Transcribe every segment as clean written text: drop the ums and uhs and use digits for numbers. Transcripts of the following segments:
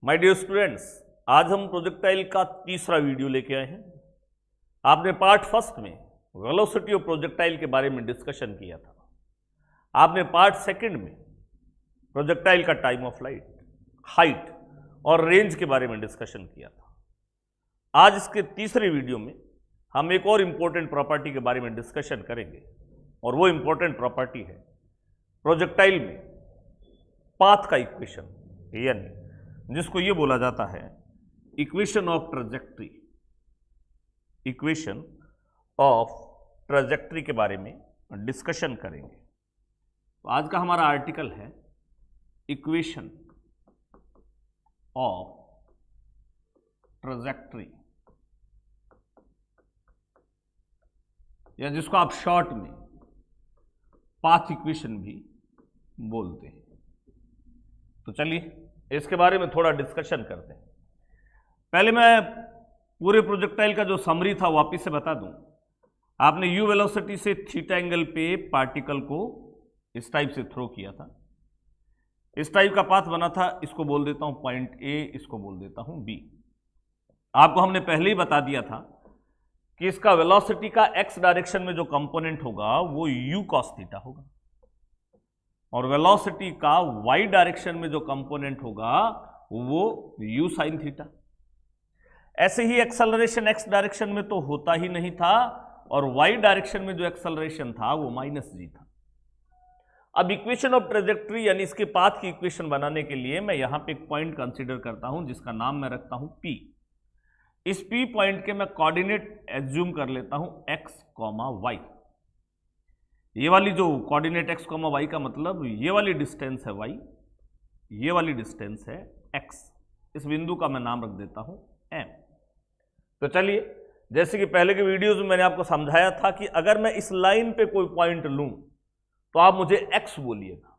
My dear students, आज हम projectile का तीसरा वीडियो लेके आए हैं। आपने पार्ट फर्स्ट में वेलोसिटी ऑफ प्रोजेक्टाइल के बारे में डिस्कशन किया था। आपने पार्ट सेकंड में प्रोजेक्टाइल का टाइम ऑफ फ्लाइट, हाइट और रेंज के बारे में डिस्कशन किया था। आज इसके तीसरे वीडियो में हम एक और इंपॉर्टेंट प्रॉपर्टी के बारे में डिस्कशन करेंगे और वो इंपॉर्टेंट प्रॉपर्टी है प्रोजेक्टाइल में पाथ का इक्वेशन, यानी जिसको ये बोला जाता है equation of trajectory. Equation of trajectory के बारे में डिस्कशन करेंगे। तो आज का हमारा आर्टिकल है इक्वेशन ऑफ ट्रैजेक्टरी, या जिसको आप शॉर्ट में पाथ इक्वेशन भी बोलते हैं। तो चलिए इसके बारे में थोड़ा डिस्कशन करते हैं। पहले मैं पूरे प्रोजेक्टाइल का जो समरी था वापिस से बता दूं। आपने यू वेलोसिटी से थीटा एंगल पे पार्टिकल को इस टाइप से थ्रो किया था। इस टाइप का पाथ बना था, इसको बोल देता हूं पॉइंट ए, इसको बोल देता हूं बी। आपको हमने पहले ही बता दिया था कि इसका वेलोसिटी का एक्स डायरेक्शन में जो कंपोनेंट होगा वो यू कॉस थीटा होगा, और वेलोसिटी का वाई डायरेक्शन में जो कंपोनेंट होगा वो यू साइन थीटा। ऐसे ही एक्सेलरेशन एक्स डायरेक्शन में तो होता ही नहीं था, और वाई डायरेक्शन में जो एक्सेलरेशन था वो माइनस जी था। अब इक्वेशन ऑफ ट्रैजेक्टरी यानी इसके पाथ की इक्वेशन बनाने के लिए मैं यहां पे एक पॉइंट कंसीडर करता हूं जिसका नाम मैं रखता हूं पी। इस पी पॉइंट के मैं कोऑर्डिनेट एज्यूम कर लेता हूं एक्स कॉमा वाई। ये वाली जो कोऑर्डिनेट एक्स कॉमा वाई का मतलब ये वाली डिस्टेंस है वाई, ये वाली डिस्टेंस है एक्स। इस बिंदु का मैं नाम रख देता हूं एम। तो चलिए, जैसे कि पहले के वीडियोस में मैंने आपको समझाया था कि अगर मैं इस लाइन पे कोई पॉइंट लूं तो आप मुझे एक्स बोलिएगा,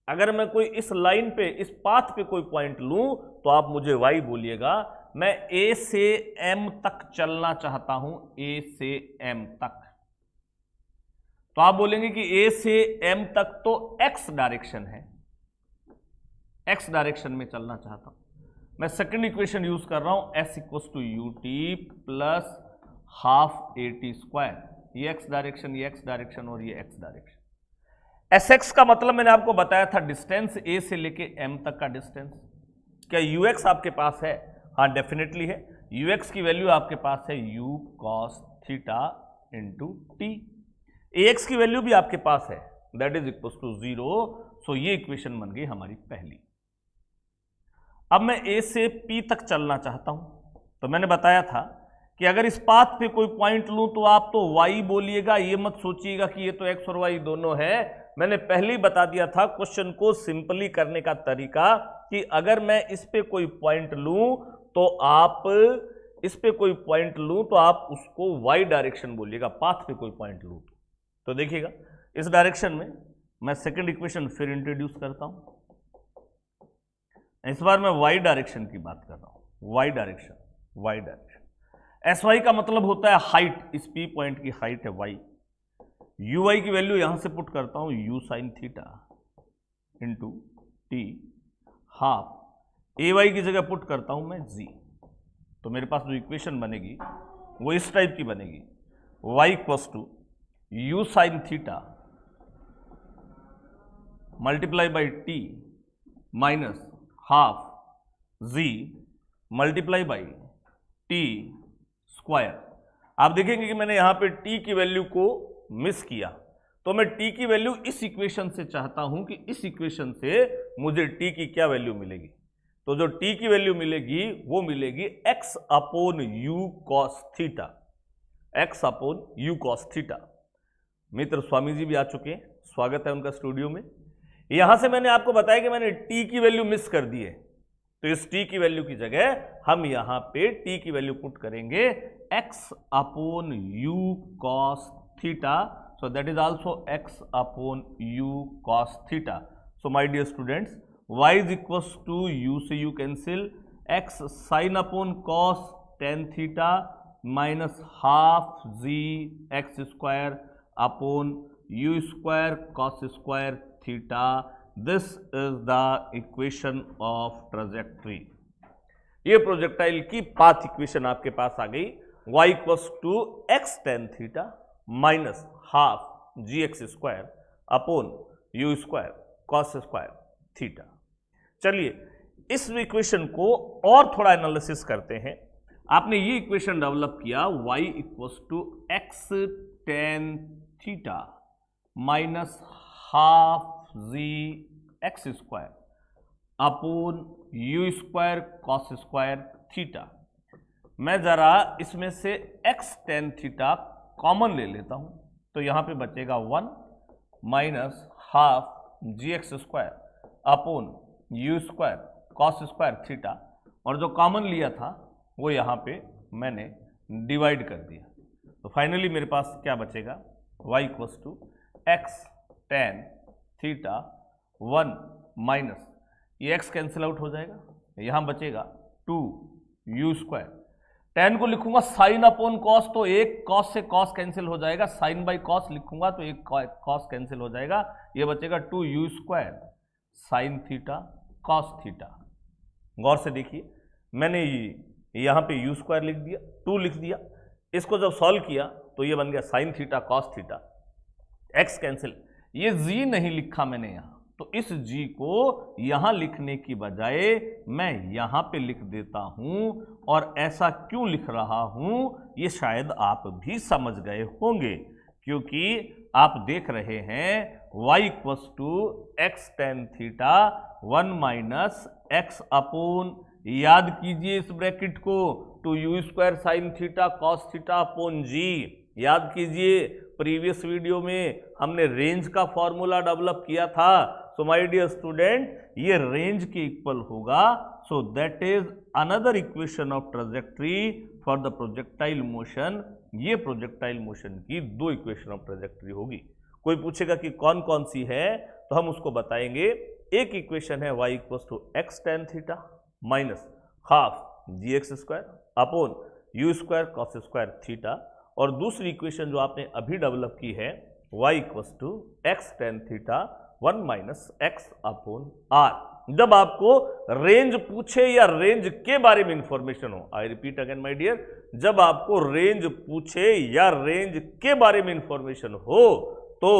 अगर मैं कोई इस लाइन पे, इस पाथ पे कोई पॉइंट लूं तो आप मुझे वाई बोलिएगा। मैं ए से एम तक चलना चाहता हूं, ए से एम तक, तो आप बोलेंगे कि ए से एम तक तो एक्स डायरेक्शन है, एक्स डायरेक्शन में चलना चाहता हूं। मैं सेकंड इक्वेशन यूज कर रहा हूं s equals to u t plus half a t square. ये एक्स डायरेक्शन, ये एक्स डायरेक्शन और ये एक्स डायरेक्शन। एस एक्स का मतलब मैंने आपको बताया था डिस्टेंस ए से लेके एम तक का डिस्टेंस। क्या यू एक्स आपके पास है? हाँ, डेफिनेटली है। यू एक्स की वैल्यू आपके पास है you cos theta into T. A x की वैल्यू भी आपके पास है, दैट इज इक्वल टू 0। सो ये इक्वेशन बन गई हमारी पहली। अब मैं ए से पी तक चलना चाहता हूं, तो मैंने बताया था कि अगर इस पाथ पे कोई पॉइंट लूं तो आप तो वाई बोलिएगा, ये मत सोचिएगा कि ये तो एक्स और वाई दोनों है। मैंने पहले ही बता दिया था क्वेश्चन को सिंपली करने का तरीका कि अगर मैं इस पे कोई पॉइंट लूं तो आप इस पे कोई पॉइंट लूं तो आप उसको वाई डायरेक्शन बोलिएगा, पाथ पे कोई पॉइंट लूं तो देखिएगा इस डायरेक्शन में मैं सेकंड इक्वेशन फिर इंट्रोड्यूस करता हूं। इस बार मैं वाई डायरेक्शन की बात कर रहा हूं, y direction, y direction. S y का मतलब होता है हाइट, इस पी पॉइंट की हाइट है वाई। यू वाई की वैल्यू यहां से पुट करता हूं u sine theta into t, half a y की जगह पुट करता हूं मैं जी। तो मेरे पास जो इक्वेशन बनेगी वो इस टाइप की बनेगी, y equals to u sine theta multiply by t minus half g multiply by t square. आप देखेंगे कि मैंने यहां पे टी की वैल्यू को मिस किया, तो मैं टी की वैल्यू इस इक्वेशन से चाहता हूं कि इस इक्वेशन से मुझे टी की क्या वैल्यू मिलेगी। तो जो टी की वैल्यू मिलेगी वो मिलेगी x upon u cos theta, x upon u cos theta. Mitra Swami ji भी आ चुके हैं, स्वागत है उनका स्टूडियो में। यहां से मैंने आपको बताया कि मैंने टी की वैल्यू मिस कर दी है, तो इस टी की वैल्यू की जगह हम यहां पे टी की वैल्यू पुट करेंगे x upon u cos theta. So that is also x upon u cos theta. So my dear students, y is equals to u से u cancel, x sine upon cos tan theta minus half g x square upon u square cos square theta. This is the equation of trajectory. ये projectile की path equation आपके पास आ गई, y equals to x tan theta minus half g x square upon u square cos square theta. चलिए इस equation को और थोड़ा एनालिसिस करते हैं। आपने ये इक्वेशन डेवलप किया y equals to x tan theta minus half g x square upon u square cos square theta. मैं जरा इसमें से एक्स टेन थीटा कॉमन ले लेता हूं, तो यहां पे बचेगा 1 minus half g x square upon u square cos square theta, और जो कॉमन लिया था वो यहां पे मैंने डिवाइड कर दिया। तो फाइनली मेरे पास क्या बचेगा, y equals to x tan theta 1 minus ये x कैंसिल आउट हो जाएगा, यहां बचेगा 2 यू स्क्वायर। टेन को लिखूंगा साइन अपॉन कॉस, तो एक कॉस से कॉस कैंसिल हो जाएगा, साइन बाई कॉस लिखूंगा तो एक कॉस कैंसिल हो जाएगा, ये बचेगा 2 u square sine theta cos theta. गौर से देखिए, मैंने यहां पे यू स्क्वायर लिख दिया, 2 लिख दिया, इसको जब सॉल्व किया तो ये बन गया sign theta cos theta, x cancel, ये जी नहीं लिखा मैंने यहां, तो इस जी को यहां लिखने की बजाय मैं यहां पे लिख देता हूं। और ऐसा क्यों लिख रहा हूं ये शायद आप भी समझ गए होंगे, क्योंकि आप देख रहे हैं y equals to x tan theta 1 minus x upon, याद कीजिए इस ब्रैकेट को, 2 u square sine theta cos theta upon g. याद कीजिए प्रीवियस वीडियो में हमने रेंज का फॉर्मूला डेवलप किया था। सो माय डियर स्टूडेंट, ये रेंज के इक्वल होगा, सो that is another equation of trajectory for the projectile motion. ये प्रोजेक्टाइल मोशन की 2 इक्वेशन ऑफ ट्रेजेक्ट्री होगी। कोई पूछेगा कि कौन कौन सी है, तो हम उसको बताएंगे। एक इक्वेशन है y equals to x tan theta minus half g x square upon u square cos square theta, और दूसरी इक्वेशन जो आपने अभी डेवलप की है y equals to x tan theta 1 minus x upon r. जब आपको रेंज पूछे या रेंज के बारे में इंफॉर्मेशन हो, I repeat again my dear, जब आपको रेंज पूछे या रेंज के बारे में इंफॉर्मेशन हो तो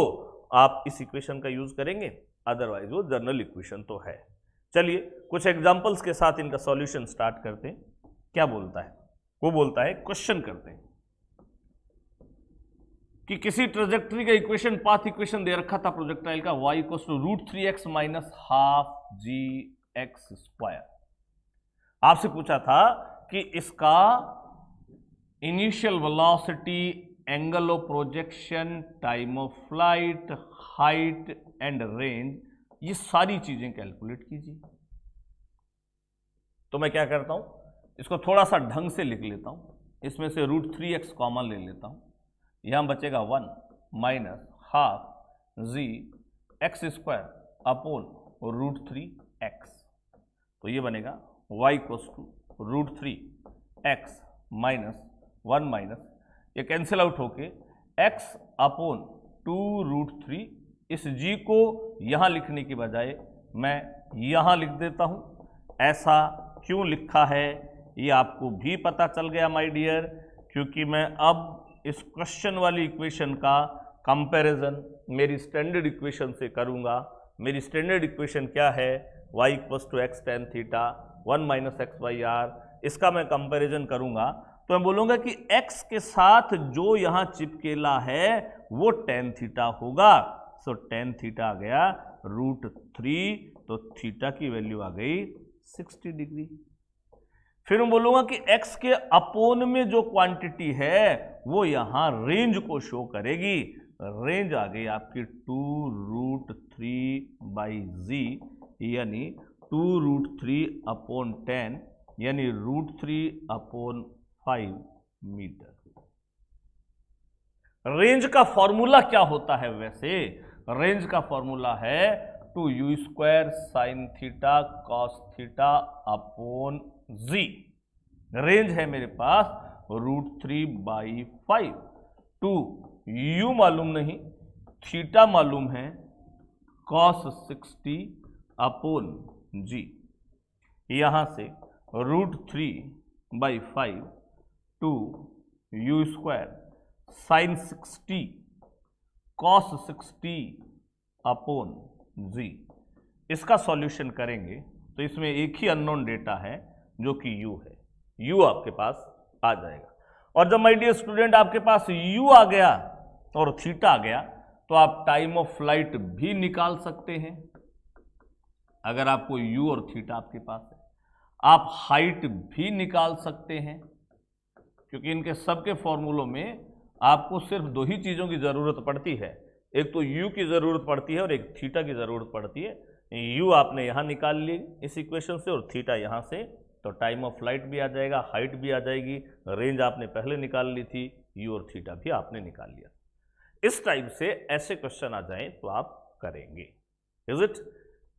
आप इस इक्वेशन का यूज करेंगे, अदरवाइज वो जनरल इक्वेशन तो है। चलिए कुछ एग्जांपल्स के साथ इनका सॉल्यूशन स्टार्ट करते हैं। क्या बोलता है, वो बोलता है, क्वेश्चन करते हैं कि किसी ट्रेजेक्ट्री का इक्वेशन पाथ इक्वेशन दे रखा था प्रोजेक्टाइल का, y equals to √3x minus half g x square. आपसे पूछा था कि इसका initial velocity, angle of projection, time of flight, height and range, ये सारी चीजें कैलकुलेट कीजिए। तो मैं क्या करता हूं, इसको थोड़ा सा ढंग से लिख लेता हूं, इसमें से √3x कॉमन ले लेता हूं, यहां बचेगा 1 minus half g x square upon √3x, तो ये बनेगा y equals to √3x minus 1 minus, ये कैंसिल आउट होके x अपॉन 2√3। इस g को यहां लिखने की बजाय मैं यहां लिख देता हूं। ऐसा क्यों लिखा है ये आपको भी पता चल गया माय डियर, क्योंकि मैं अब इस क्वेश्चन वाली इक्वेशन का कंपैरिजन मेरी स्टैंडर्ड इक्वेशन से करूंगा। मेरी स्टैंडर्ड इक्वेशन क्या है, y equals to x tan theta 1 minus x by r, इसका मैं कंपैरिजन करूंगा तो मैं बोलूंगा कि x के साथ जो यहां चिपकेला है वो टेन थीटा होगा। सो टेन थीटा आ गया √3, तो थीटा की वैल्यू आ गई 60 डिग्री। फिर मैं बोलूंगा कि x के अपोन में जो क्वांटिटी है वो यहां रेंज को शो करेगी। रेंज आ गई आपकी 2√3 बाई जी, यानी 2√3 अपॉन 10, यानी √3 अपॉन 5 मीटर। रेंज का फॉर्मूला क्या होता है वैसे, रेंज का फॉर्मूला है 2 u square sine theta cos theta upon g. Range है मेरे पास √3 बाई 5। 2 यू मालूम नहीं, थीटा मालूम है, कॉस 60 अपॉन जी। यहां से √3/5 to u square sine 60 cos 60 upon g. इसका सॉल्यूशन करेंगे तो इसमें एक ही अननोन डेटा है जो कि u है, u आपके पास आ जाएगा। और जब माय डियर स्टूडेंट आपके पास u आ गया और थीटा आ गया तो आप टाइम ऑफ फ्लाइट भी निकाल सकते हैं। अगर आपको u और थीटा आपके पास है, आप हाइट भी निकाल सकते हैं, क्योंकि इनके सबके फॉर्मूलों में आपको सिर्फ दो ही चीज़ों की ज़रूरत पड़ती है, एक तो u की ज़रूरत पड़ती है और एक थीटा की ज़रूरत पड़ती है। u आपने यहाँ निकाल ली इस इक्वेशन से और थीटा यहाँ से, तो टाइम ऑफ फ्लाइट भी आ जाएगा, हाइट भी आ जाएगी, रेंज आपने पहले निकाल ली थी, u और थीटा भी आपने निकाल लिया। इस टाइप से ऐसे क्वेश्चन आ जाएं तो आप करेंगे। Is it?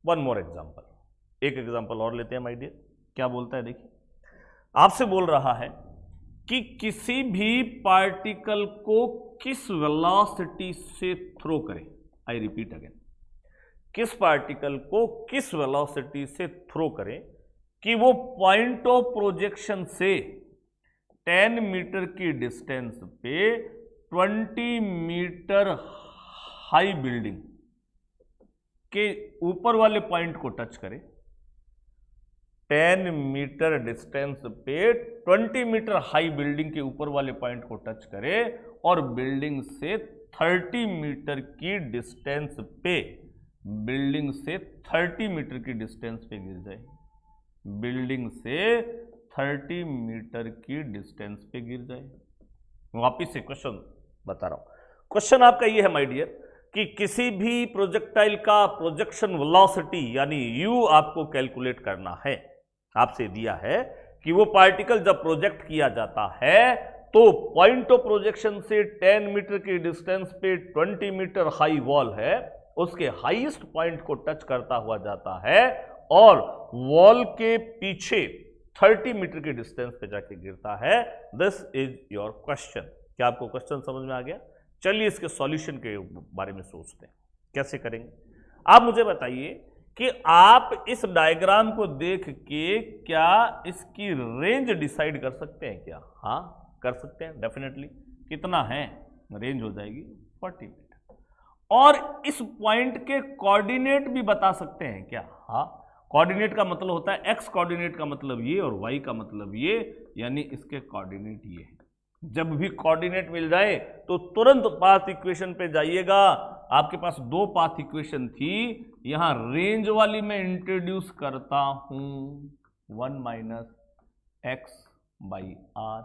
One more example, एक एग्जाम्पल और लेते हैं माय डियर। क्या बोलता है देखिए, आपसे बोल रहा है कि किसी भी पार्टिकल को किस वेलोसिटी से थ्रो करें। आई रिपीट अगेन, किस पार्टिकल को किस वेलोसिटी से थ्रो करें कि वो पॉइंट ऑफ प्रोजेक्शन से 10 मीटर की डिस्टेंस पे 20 मीटर हाई बिल्डिंग के ऊपर वाले पॉइंट को टच करे। 10 मीटर डिस्टेंस पे 20 मीटर हाई बिल्डिंग के ऊपर वाले पॉइंट को टच करे और बिल्डिंग से 30 मीटर की डिस्टेंस पे, बिल्डिंग से 30 मीटर की डिस्टेंस पे गिर जाए। बिल्डिंग से 30 मीटर की डिस्टेंस पे गिर जाए। वापिस से क्वेश्चन बता रहा हूं। क्वेश्चन आपका ये है माय डियर कि किसी भी प्रोजेक्टाइल का प्रोजेक्शन वेलोसिटी यानी u आपको कैलकुलेट करना है। आपसे दिया है कि वो पार्टिकल जब प्रोजेक्ट किया जाता है तो पॉइंट ऑफ प्रोजेक्शन से 10 मीटर की डिस्टेंस पे 20 मीटर हाई वॉल है, उसके हाईएस्ट पॉइंट को टच करता हुआ जाता है और वॉल के पीछे 30 मीटर की डिस्टेंस पे जाके गिरता है। This is your question. क्या आपको क्वेश्चन समझ में आ गया? चलिए इसके सॉल्यूशन के बारे में सोचते हैं, कैसे करेंगे। आप मुझे बताइए कि आप इस डायग्राम को देख के क्या इसकी रेंज डिसाइड कर सकते हैं क्या? हाँ कर सकते हैं, डेफिनेटली। कितना है? रेंज हो जाएगी 40 मीटर। और इस पॉइंट के कोऑर्डिनेट भी बता सकते हैं क्या? हाँ, कोऑर्डिनेट का मतलब होता है एक्स कोऑर्डिनेट का मतलब ये और वाई का मतलब ये, यानी इसके कोऑर्डिनेट ये है। जब भी कोऑर्डिनेट मिल जाए तो तुरंत पाथ इक्वेशन पे जाइएगा। आपके पास दो पाथ इक्वेशन थी, यहां रेंज वाली मैं इंट्रोड्यूस करता हूं 1 - x/r।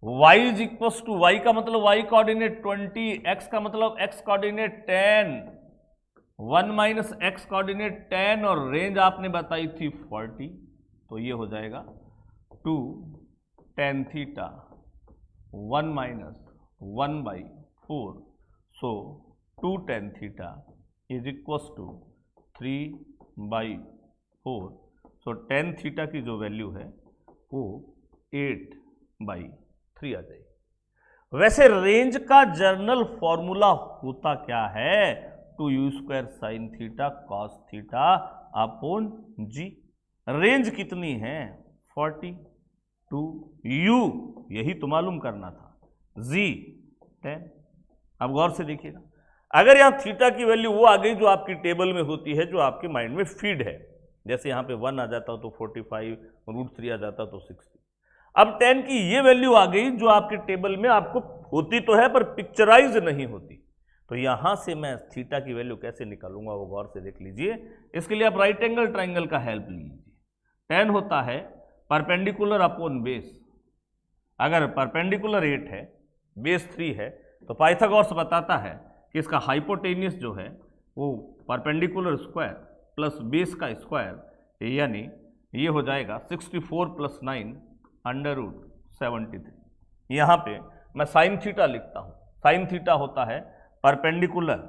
y is equal to, y का मतलब y कोऑर्डिनेट 20, x का मतलब x कोऑर्डिनेट 10, 1 - x कोऑर्डिनेट 10 और रेंज आपने बताई थी 40, तो ये हो जाएगा 2 tan theta 1 - 1/4, so 2 tan theta is equal to 3/4। So tan theta की जो वैल्यू है वो 8/3 आ जाएगी। वैसे रेंज का जर्नल फॉर्मूला होता क्या है? 2u² sin theta cos theta upon g। Range कितनी है? 40, टू u यही तो मालूम करना था, z 10। अब गौर से देखिएगा, अगर यहां थीटा की वैल्यू वो आ गई जो आपकी टेबल में होती है, जो आपके माइंड में फीड है, जैसे यहां पे 1 आ जाता तो 45, √3 आ जाता तो 60। अब 10 की ये वैल्यू आ गई जो आपके टेबल में आपको होती तो है पर पिक्चराइज नहीं होती, तो यहां से मैं थीटा की वैल्यू कैसे निकालूंगा वो गौर से देख लीजिए। इसके लिए आप राइट एंगल ट्राइंगल का हेल्प लीजिए। 10 होता है परपेंडिकुलर अपॉन बेस। अगर परपेंडिकुलर 8 है, बेस 3 है, तो पाइथागोरस बताता है कि इसका हाइपोटेनियस जो है वो परपेंडिकुलर स्क्वायर प्लस बेस का स्क्वायर, यानी ये हो जाएगा 64 + 9 √73। यहाँ पे मैं साइन थीटा लिखता हूँ। साइन थीटा होता है परपेंडिकुलर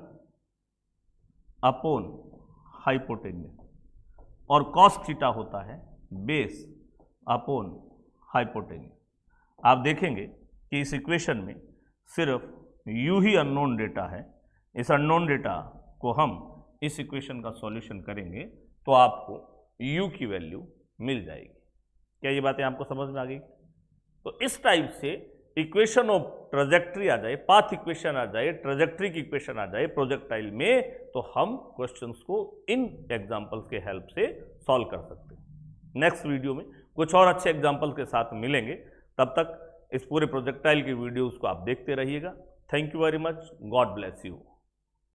अपॉन हाइपोटेनियस और कॉस थीटा होता है बेस अपॉन हाइपोटेनियस। आप देखेंगे कि इस इक्वेशन में सिर्फ u ही अननोन डेटा है। इस अननोन डेटा को हम इस इक्वेशन का सॉल्यूशन करेंगे तो आपको u की वैल्यू मिल जाएगी। क्या ये बातें आपको समझ में आ गई? तो इस टाइप से इक्वेशन ऑफ ट्रेजेक्ट्री आ जाए, पाथ इक्वेशन आ जाए, ट्रेजेक्ट्री की इक्वेशन आ जाए प्रोजेक्टाइल में, तो हम क्वेश्चंस को इन एग्जांपल्स के हेल्प से सॉल्व कर सकते हैं। नेक्स्ट वीडियो में कुछ और अच्छे एग्जांपल के साथ मिलेंगे, तब तक इस पूरे प्रोजेक्टाइल की वीडियोस को आप देखते रहिएगा। Thank you very much, God bless you.